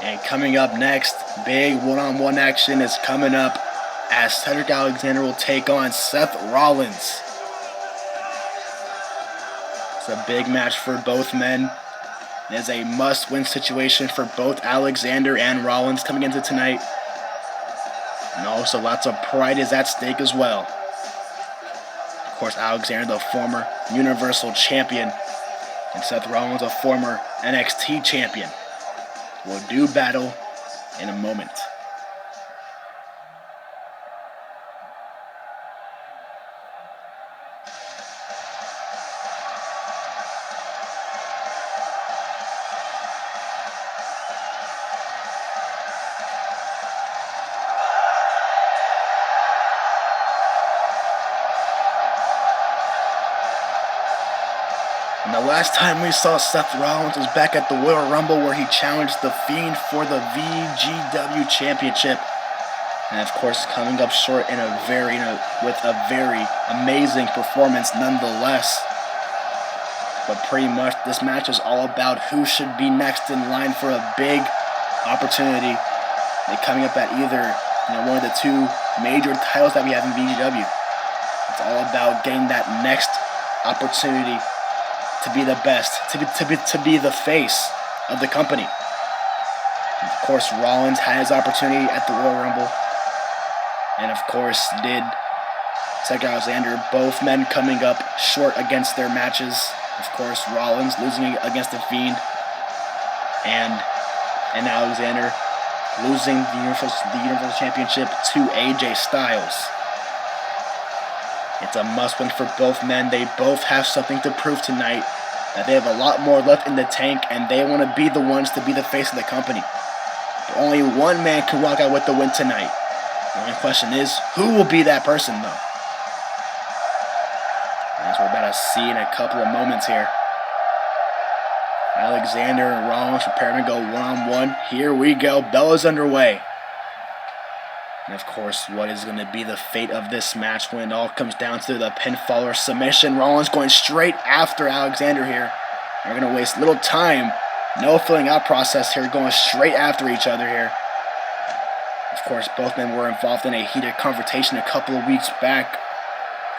And coming up next, big one-on-one action is coming up as Cedric Alexander will take on Seth Rollins. It's a big match for both men. It is a must-win situation for both Alexander and Rollins coming into tonight. And also lots of pride is at stake as well. Of course, Alexander, the former Universal Champion, and Seth Rollins, a former NXT Champion, will do battle in a moment. And the last time we saw Seth Rollins was back at the Royal Rumble, where he challenged The Fiend for the VGW Championship. And of course, coming up short in with a very amazing performance nonetheless. But pretty much this match is all about who should be next in line for a big opportunity. They're coming up at either one of the two major titles that we have in VGW. It's all about getting that next opportunity to be the best, to be the face of the company. And of course, Rollins had his opportunity at the Royal Rumble, and of course did Cedric Alexander. Both men coming up short against their matches. Of course, Rollins losing against The Fiend, and Alexander losing the Universal Championship to AJ Styles. It's a must-win for both men. They both have something to prove tonight, that they have a lot more left in the tank, and they want to be the ones to be the face of the company. But only one man can walk out with the win tonight. The only question is, who will be that person, though? As we're about to see in a couple of moments here. Alexander and Rollins preparing to go one-on-one. Here we go. Bell is underway. And of course, what is going to be the fate of this match when it all comes down to the pinfall or submission? Rollins going straight after Alexander here. We're going to waste little time. No filling out process here, going straight after each other here. Of course, both men were involved in a heated confrontation a couple of weeks back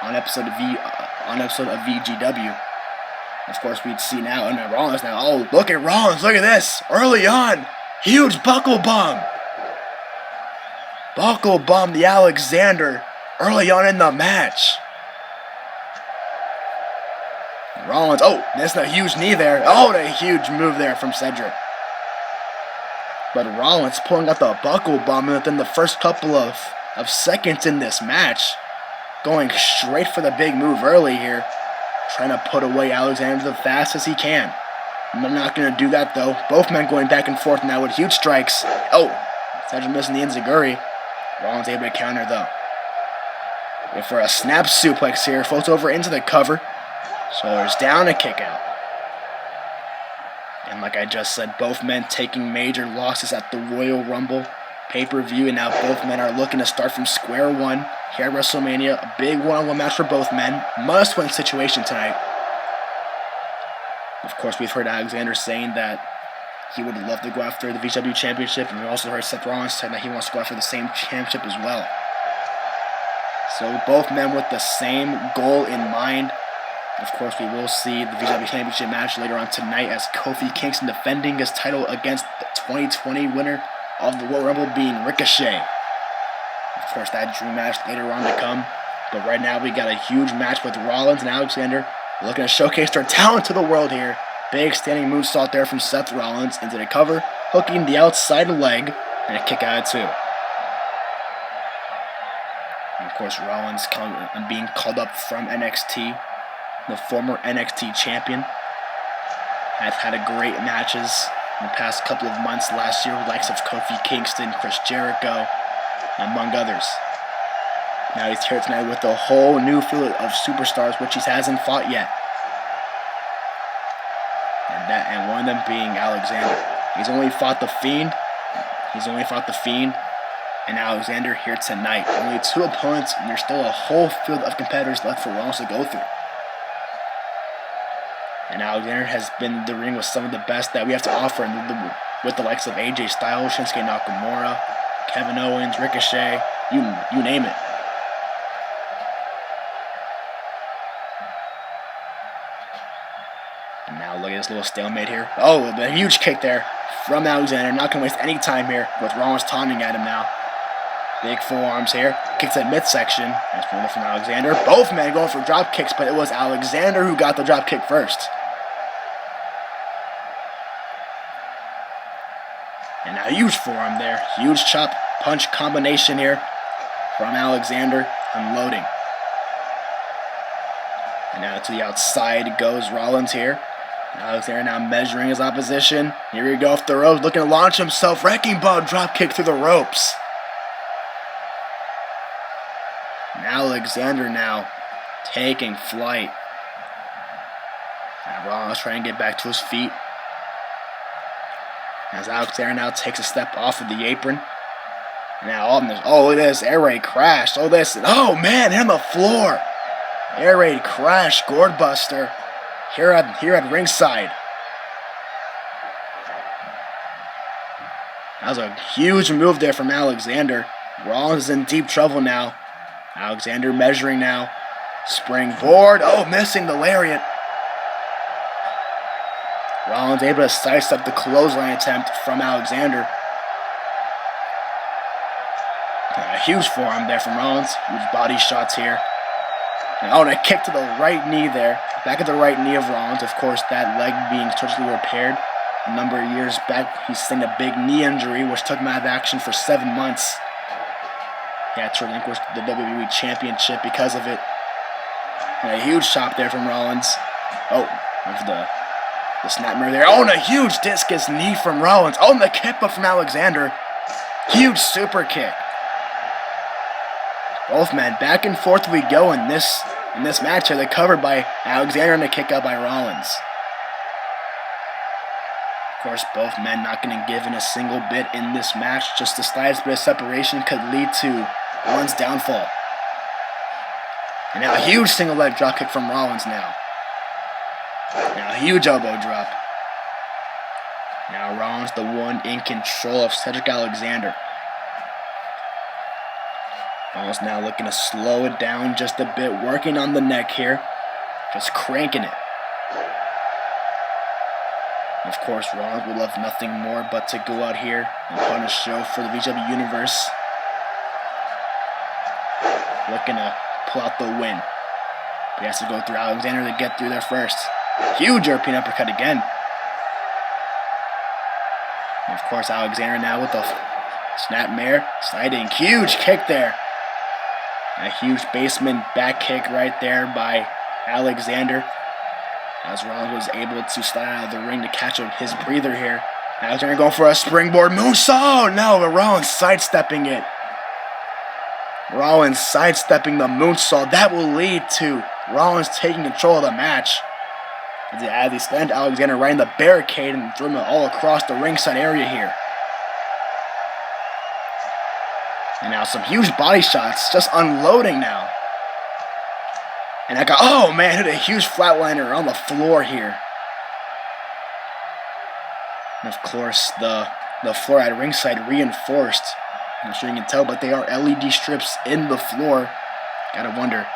on episode of VGW. Of course, we'd see now, and Rollins now. Oh, look at Rollins! Look at this! Early on, huge buckle bomb. Buckle bomb the Alexander early on in the match. Rollins, oh, that's a huge knee there. Oh, a huge move there from Cedric. But Rollins pulling out the buckle bomb within the first couple of seconds in this match. Going straight for the big move early here. Trying to put away Alexander the fast as he can. I'm not going to do that though. Both men going back and forth now with huge strikes. Oh, Cedric missing the enziguri. Rollins able to counter though. And for a snap suplex here, floats over into the cover. Shoulders down, a kick out. And like I just said, both men taking major losses at the Royal Rumble pay-per-view, and now both men are looking to start from square one here at WrestleMania. A big one-on-one match for both men. Must-win situation tonight. Of course, we've heard Alexander saying that he would love to go after the VGW Championship, and we also heard Seth Rollins saying that he wants to go after the same championship as well. So both men with the same goal in mind. Of course, we will see the VGW Championship match later on tonight as Kofi Kingston defending his title against the 2020 winner of the Royal Rumble being Ricochet. Of course, that dream match later on to come. But right now we got a huge match with Rollins and Alexander looking to showcase their talent to the world here. Big standing moonsault there from Seth Rollins into the cover, hooking the outside leg, and a kick out of two. And of course, Rollins being called up from NXT, the former NXT champion, has had a great matches in the past couple of months last year with the likes of Kofi Kingston, Chris Jericho, among others. Now he's here tonight with a whole new field of superstars, which he hasn't fought yet. And one of them being Alexander. He's only fought The Fiend. And Alexander here tonight. Only two opponents, and there's still a whole field of competitors left for Rollins to go through. And Alexander has been in the ring with some of the best that we have to offer in with the likes of AJ Styles, Shinsuke Nakamura, Kevin Owens, Ricochet, you name it. And now look at this little stalemate here. Oh, the huge kick there from Alexander. Not going to waste any time here with Rollins taunting at him now. Big forearms here. Kicks at midsection. Nice move from Alexander. Both men going for drop kicks, but it was Alexander who got the drop kick first. And now huge forearm there. Huge chop punch combination here from Alexander. Unloading. And now to the outside goes Rollins here. Alexander now measuring his opposition. Here we go off the ropes, looking to launch himself. Wrecking ball drop kick through the ropes. And Alexander now taking flight. And Rollins trying to get back to his feet. As Alexander now takes a step off of the apron. And now on this, oh look at this, air raid crashed. Oh this, oh man, hit on the floor. Air raid crash, gourd buster. Here at ringside. That was a huge move there from Alexander. Rollins is in deep trouble now. Alexander measuring now. Springboard. Oh, missing the lariat. Rollins able to sidestep the clothesline attempt from Alexander. A huge forearm there from Rollins. Huge body shots here. Oh, and a kick to the right knee there. Back at the right knee of Rollins. Of course, that leg being surgically repaired. A number of years back, he sustained a big knee injury, which took him out of action for 7 months. He had to relinquish the WWE Championship because of it. And a huge chop there from Rollins. Oh, there's the snap mirror there. Oh, and a huge discus knee from Rollins. Oh, and the kick up from Alexander. Huge super kick. Both men back and forth we go in this match here. They're covered by Alexander and a kick out by Rollins. Of course, both men not getting given a single bit in this match. Just the slightest bit of separation could lead to one's downfall. And now a huge single leg drop kick from Rollins now. Now a huge elbow drop. Now Rollins the one in control of Cedric Alexander. Rollins now looking to slow it down just a bit, working on the neck here. Just cranking it. Of course, Rollins would love nothing more but to go out here and put on a show for the VGW Universe. Looking to pull out the win. But he has to go through Alexander to get through there first. Huge European uppercut again. And of course, Alexander now with the snapmare, sliding. Huge kick there. A huge basement back kick right there by Alexander. As Rollins was able to slide out of the ring to catch his breather here. Alexander going for a springboard moonsault. Oh, no, but Rollins sidestepping it. Rollins sidestepping the moonsault. That will lead to Rollins taking control of the match. As he slammed Alexander right in the barricade and threw him all across the ringside area here. And now some huge body shots, just unloading now. And that guy, oh man, hit a huge flatliner on the floor here. And of course, the floor at ringside reinforced. I'm not sure you can tell, but they are LED strips in the floor. Gotta wonder,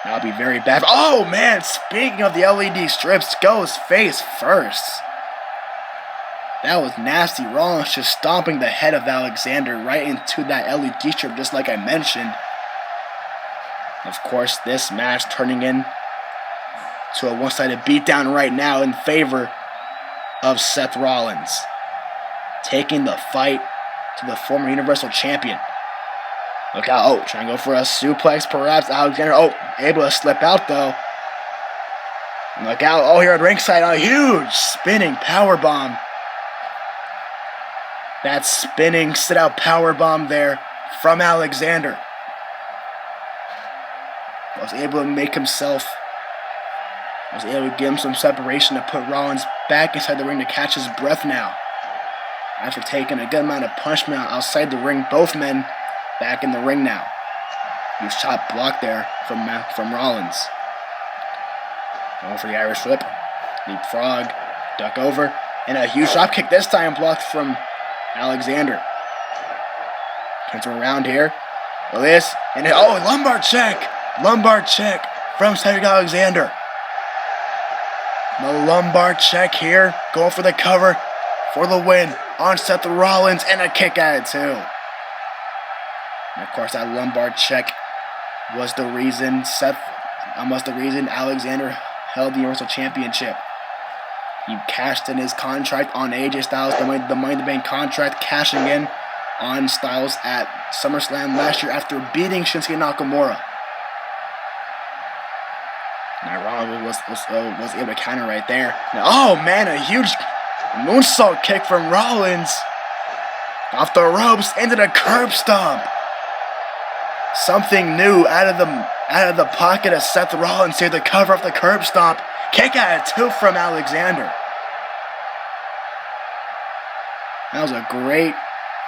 that'll be very bad. Oh man, speaking of the LED strips, goes face first. That was nasty. Rollins just stomping the head of Alexander right into that LED strip, just like I mentioned. Of course, this match turning in to a one-sided beatdown right now in favor of Seth Rollins. Taking the fight to the former Universal Champion. Look out. Oh, trying to go for a suplex perhaps. Alexander, oh, able to slip out though. Look out. Oh, here at ringside, a huge spinning powerbomb. That spinning sit-out powerbomb there from Alexander. Was able to make himself, was able to give him some separation to put Rollins back inside the ring to catch his breath now. After taking a good amount of punishment outside the ring, both men back in the ring now. Huge shot blocked there from Rollins. Going for the Irish whip, leapfrog, duck over. And a huge drop kick this time blocked from Alexander. Turns around here. This. And lumbar check. Lumbar check from Cedric Alexander. The lumbar check here. Going for the cover for the win on Seth Rollins. And a kick at it too. And of course that lumbar check was the reason Alexander held the Universal Championship. He cashed in his contract on AJ Styles, the Money in the Bank contract, cashing in on Styles at SummerSlam last year after beating Shinsuke Nakamura. Now Rollins was able to counter right there. Now, oh man, a huge moonsault kick from Rollins off the ropes into the curb stomp. Something new out of the pocket of Seth Rollins here to cover up the curb stomp. Kick out of two from Alexander. That was a great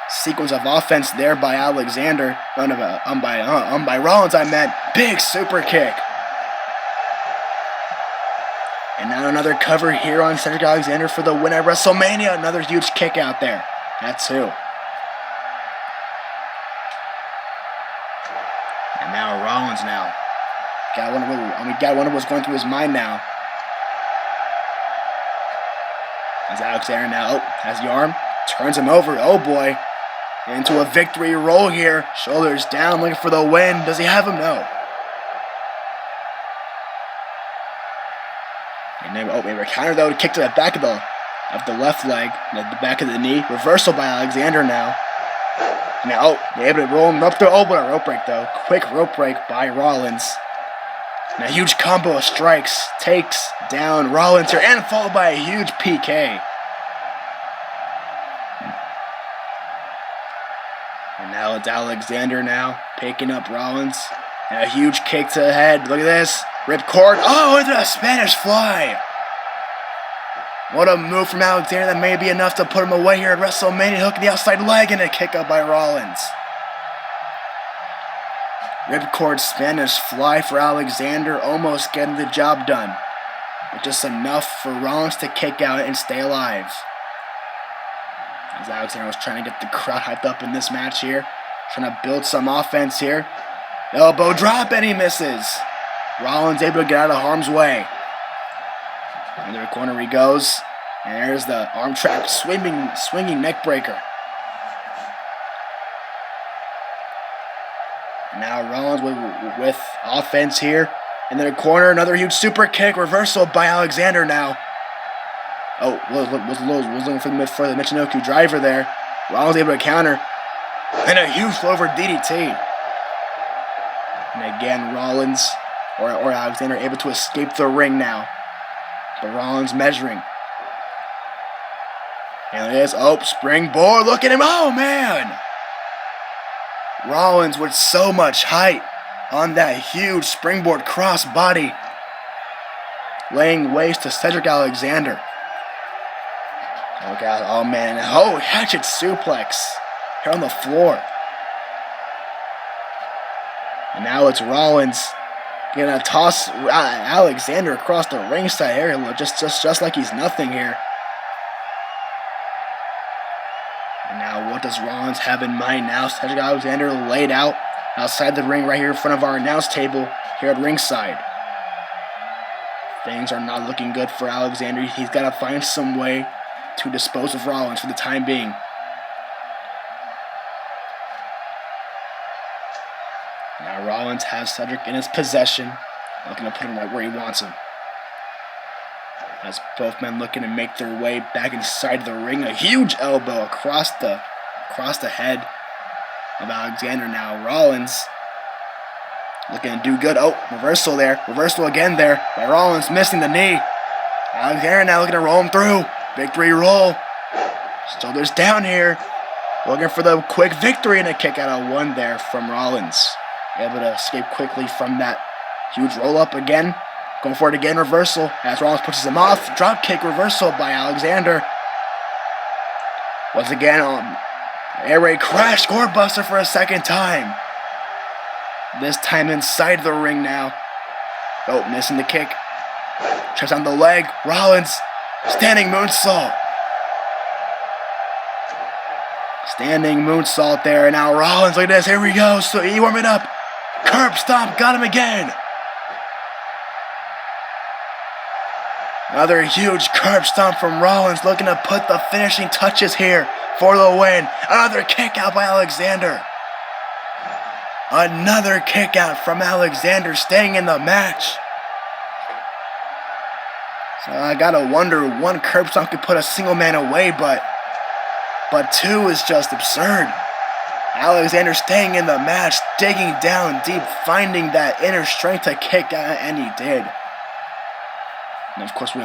sequence of offense there by Alexander. By Rollins, I meant. Big super kick. And now another cover here on Cedric Alexander for the win at WrestleMania. Another huge kick out there. That's two. And now Rollins now. Got wonder what's going through his mind now. As Alexander now has the arm. Turns him over. Oh boy. Into a victory roll here. Shoulders down, looking for the win. Does he have him? No. And then, maybe a counter though. Kick to the back of the left leg. The back of the knee. Reversal by Alexander now. Now, they're able to roll him up to but a rope break though. Quick rope break by Rollins. And a huge combo of strikes. Takes down Rollins here. And followed by a huge PK. And now it's Alexander now picking up Rollins. And a huge kick to the head. Look at this. Ripcord. Oh, into a Spanish fly. What a move from Alexander that may be enough to put him away here at WrestleMania. Hooking the outside leg and a kick up by Rollins. Ripcord Spanish fly for Alexander. Almost getting the job done. But just enough for Rollins to kick out and stay alive. As Alexander was trying to get the crowd hyped up in this match here. Trying to build some offense here. Elbow drop and he misses. Rollins able to get out of harm's way. Into the corner he goes. And there's the arm trap swinging neck breaker. And now Rollins with offense here. And then a corner, another huge super kick. Reversal by Alexander now. Oh, was looking for the Michinoku driver there. Rollins able to counter. And a huge over DDT. And again, Rollins or Alexander able to escape the ring now. But Rollins measuring. And it is, springboard. Look at him. Oh, man. Rollins with so much height on that huge springboard cross body. Laying waste to Cedric Alexander. Oh, God. Oh, man. Oh, hatchet suplex here on the floor. And now it's Rollins gonna toss Alexander across the ringside area, just like he's nothing here. And now what does Rollins have in mind now? Cedric Alexander laid out outside the ring right here in front of our announce table here at ringside. Things are not looking good for Alexander. He's got to find some way to dispose of Rollins for the time being. Now Rollins has Cedric in his possession, looking to put him right where he wants him. As both men looking to make their way back inside the ring, a huge elbow across the head of Alexander. Now Rollins looking to do good. Oh, reversal there. Reversal again there by Rollins, missing the knee. Alexander now looking to roll him through. Victory roll. Shoulders down here. Looking for the quick victory and a kick out of one there from Rollins. Able to escape quickly from that huge roll up again. Going for it again, reversal. As Rollins pushes him off. Drop kick reversal by Alexander. Once again, air raid crash, score buster for a second time. This time inside the ring now. Oh, missing the kick. Checks on the leg. Rollins, standing moonsault. Standing moonsault there. And now Rollins, look at this. Here we go. So he warming up. Curb stomp. Got him again. Another huge curb stomp from Rollins, looking to put the finishing touches here for the win. Another kick out by Alexander. Another kick out from Alexander, staying in the match. So I gotta wonder, one curb stomp could put a single man away, but two is just absurd. Alexander staying in the match, digging down deep, finding that inner strength to kick out, and he did. And of course,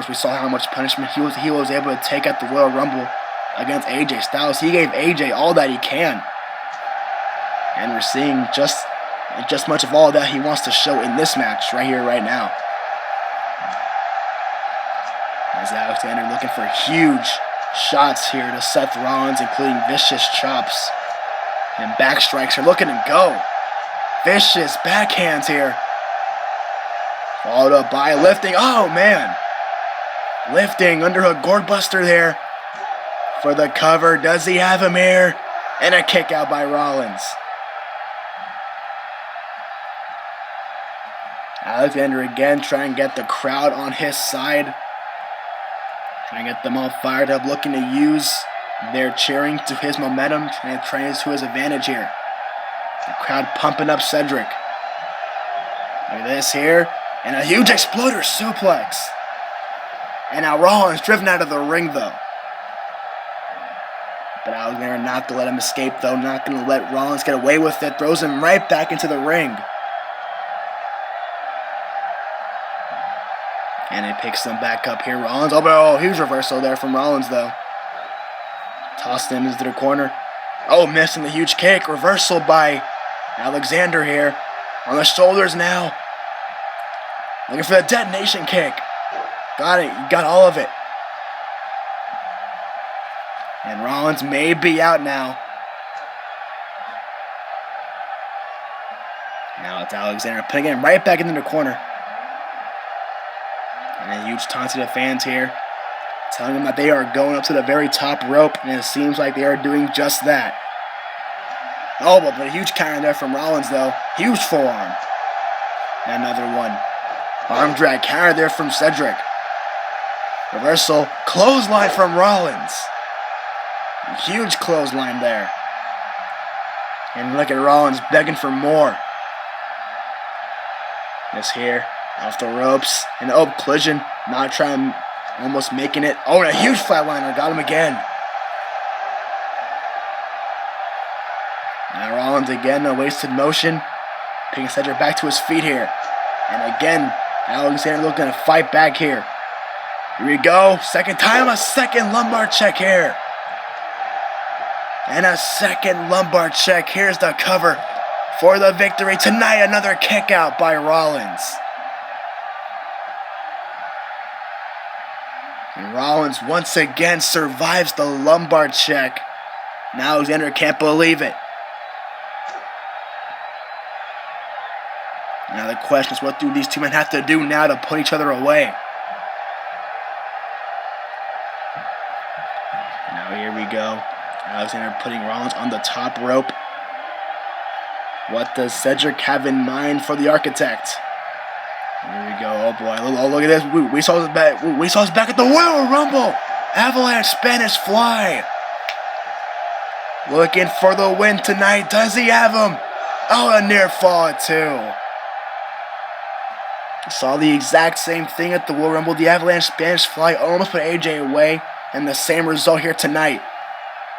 we saw how much punishment he was able to take at the Royal Rumble against AJ Styles. He gave AJ all that he can, and we're seeing just much of all that he wants to show in this match right here, right now. As Alexander looking for huge shots here to Seth Rollins, including vicious chops and back strikes are looking to go. Vicious backhands here. Followed up by lifting. Oh, man. Lifting underhook gourd buster there for the cover. Does he have him here? And a kick out by Rollins. Alexander again trying to get the crowd on his side. Trying to get them all fired up, looking to use their cheering to his momentum and trying to his advantage here. The crowd pumping up Cedric. Look at this here. And a huge exploder suplex. And now Rollins driven out of the ring, though. But Alexander not going to let him escape, though. Not going to let Rollins get away with it. Throws him right back into the ring. And it picks them back up here. Rollins. Oh, huge reversal there from Rollins, though. Tossed him into the corner. Oh, missing the huge kick. Reversal by Alexander here. On the shoulders now. Looking for the detonation kick. Got it. He got all of it. And Rollins may be out now. Now it's Alexander putting him right back into the corner. And a huge taunt to the fans here, telling them that they are going up to the very top rope, and it seems like they are doing just that. Oh, but a huge counter there from Rollins, though. Huge forearm. And another one. Arm drag counter there from Cedric. Reversal. Clothesline from Rollins. Huge clothesline there. And look at Rollins begging for more. This here. Off the ropes. And collision. Not trying, almost making it. Oh, and a huge flatliner. Got him again. Now Rollins again, a wasted motion. Picking Cedric back to his feet here. And again, Alexander looking to fight back here. Here we go. Second time, a second lumbar check here. And a second lumbar check. Here's the cover for the victory. Tonight, another kick out by Rollins. And Rollins once again survives the lumbar check. Now Alexander can't believe it. Now the question is, what do these two men have to do now to put each other away? Now here we go. Alexander putting Rollins on the top rope. What does Cedric have in mind for the Architect? Here we go. Oh boy! Oh, look at this. We saw this back. We saw this back at the Royal Rumble. Avalanche Spanish Fly. Looking for the win tonight. Does he have him? Oh, a near fall too. Saw the exact same thing at the Royal Rumble. The Avalanche Spanish Fly almost put AJ away, and the same result here tonight.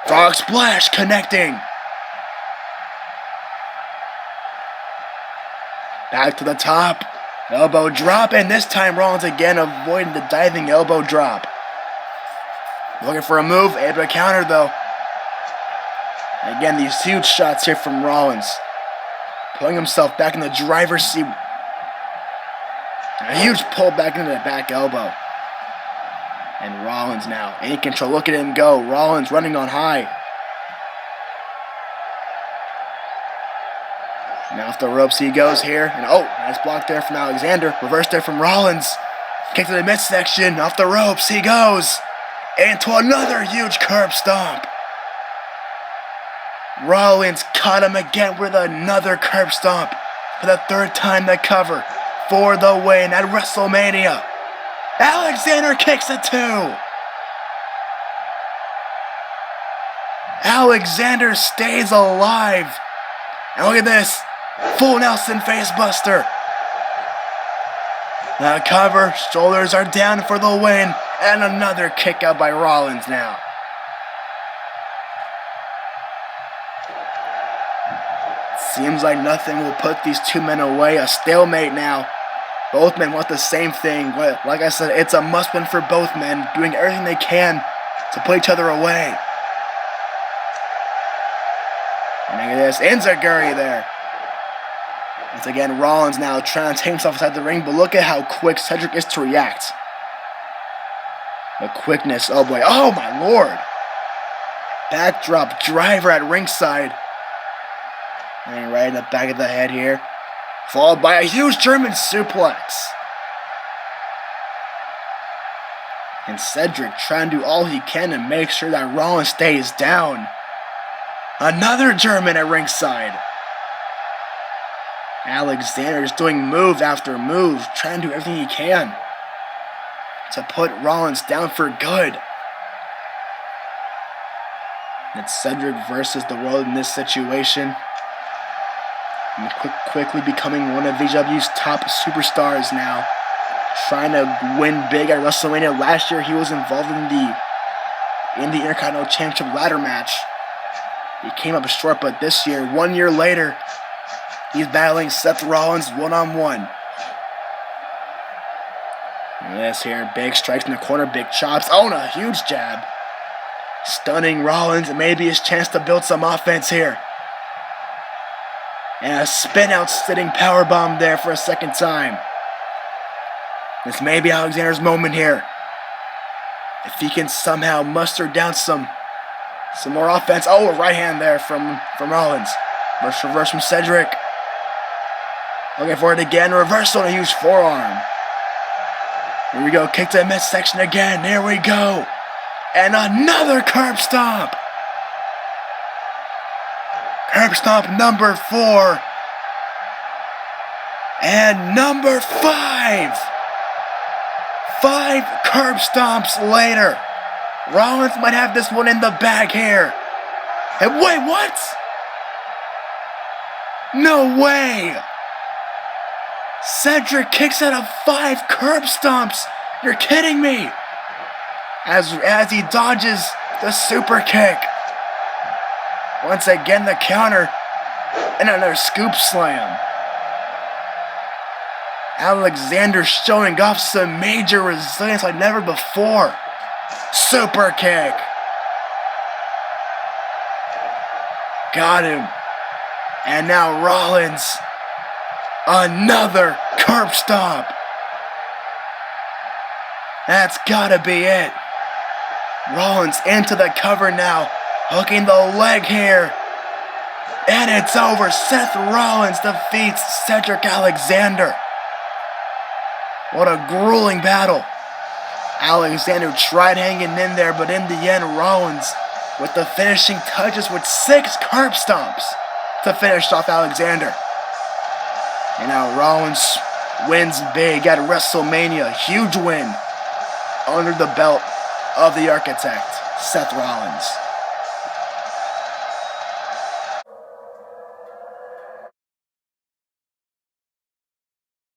Frog Splash connecting. Back to the top. Elbow drop, and this time Rollins again avoiding the diving elbow drop. Looking for a move, able to counter though. Again, these huge shots here from Rollins. Putting himself back in the driver's seat. A huge pull back into the back elbow. And Rollins now in control. Look at him go. Rollins running on high. Now off the ropes he goes here. And nice block there from Alexander. Reverse there from Rollins. Kick to the midsection. Off the ropes he goes. Into another huge curb stomp. Rollins caught him again with another curb stomp for the third time to cover for the win at WrestleMania. Alexander kicks it too. Alexander stays alive. And look at this. Full Nelson facebuster. The cover, shoulders are down for the win, and another kick out by Rollins now. Seems like nothing will put these two men away. A stalemate now. Both men want the same thing. Like I said, it's a must-win for both men, doing everything they can to put each other away. And look at this, enziguri there. Once again, Rollins now trying to take himself inside the ring, but look at how quick Cedric is to react. The quickness, oh boy, oh my lord. Backdrop driver at ringside. And right in the back of the head here. Followed by a huge German suplex. And Cedric trying to do all he can to make sure that Rollins stays down. Another German at ringside. Alexander is doing move after move, trying to do everything he can to put Rollins down for good. It's Cedric versus the world in this situation. And quickly becoming one of VGW's top superstars now. Trying to win big at WrestleMania. Last year he was involved in the Intercontinental Championship ladder match. He came up short, but this year, 1 year later, he's battling Seth Rollins one-on-one. This here, big strikes in the corner, big chops. Oh, and a huge jab. Stunning Rollins, and maybe his chance to build some offense here. And a spin-out sitting powerbomb there for a second time. This may be Alexander's moment here. If he can somehow muster down some more offense. Oh, a right hand there from Rollins. Reverse from Cedric. Looking for it again. Reversal and a huge forearm. Here we go. Kick to the midsection again. There we go. And another curb stomp. Curb stomp number 4. And number 5. 5 curb stomps later. Rollins might have this one in the bag here. And wait, what? No way. Cedric kicks out of 5 curb stomps. You're kidding me. As he dodges the super kick. Once again, the counter. And another scoop slam. Alexander showing off some major resilience like never before. Super kick. Got him. And now Rollins. Another curb stomp. That's gotta be it. Rollins into the cover now. Hooking the leg here. And it's over. Seth Rollins defeats Cedric Alexander. What a grueling battle. Alexander tried hanging in there, but in the end, Rollins with the finishing touches with 6 curb stomps to finish off Alexander. And now Rollins wins big at WrestleMania. Huge win under the belt of the architect, Seth Rollins.